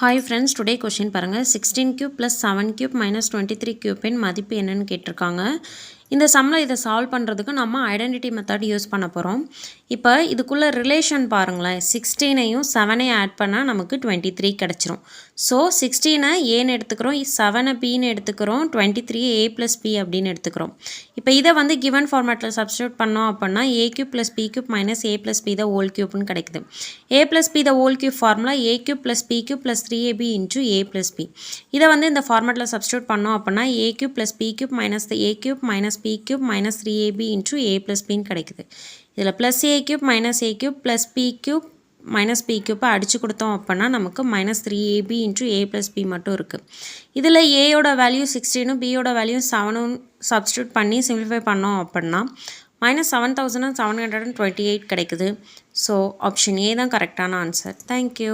Hi friends, today question பாருங்க 16 cube plus 7 cube minus 23 cube இன் மதிப்பு என்னன்னு கேட்டிருக்காங்க. இந்த சம்ல இதை சால்வ் பண்ணுறதுக்கு நம்ம ஐடென்டிட்டி மெத்தட் யூஸ் பண்ண போகிறோம். இப்போ இதுக்குள்ள ரிலேஷன் பாருங்களேன், 16ஐயும் 7ஐயும் ஆட் பண்ணால் நமக்கு 23 கிடச்சிரும். ஸோ 16ஐ ஏன்னு எடுத்துக்கிறோம், 7ஐ பின்னு எடுத்துக்கிறோம், 23 ஏ ப்ளஸ் பி அப்படின்னு எடுத்துக்கிறோம். இப்போ இதை வந்து கிவன் ஃபார்மேட்டில் சப்ஸ்டியூட் பண்ணோம் அப்படின்னா a cube plus b cube minus a plus b the whole கியூப்னு கிடைக்குது. A plus b the whole cube formula a cube plus b cube plus 3ab into a plus b. இதை வந்து இந்த ஃபார்மேட்டில் substitute பண்ணோம் அப்படின்னா a cube plus b cube minus a cube minus b cube minus 3ab into a plus பின்னு கிடைக்குது. இதில் plus a cube minus a cube plus b cube minus B கியூப்பை அடித்து கொடுத்தோம் அப்படின்னா நமக்கு minus 3ab into a plus B மட்டும் இருக்குது. இதில் ஏயோட வேல்யூ 16ம் பியோட வேல்யூ 7ம் சப்ஸ்டியூட் பண்ணி சிம்பிளிஃபை பண்ணோம் அப்படின்னா மைனஸ் 7728 கிடைக்குது. ஸோ ஆப்ஷன் ஏ தான் கரெக்டான ஆன்சர். தேங்க்யூ.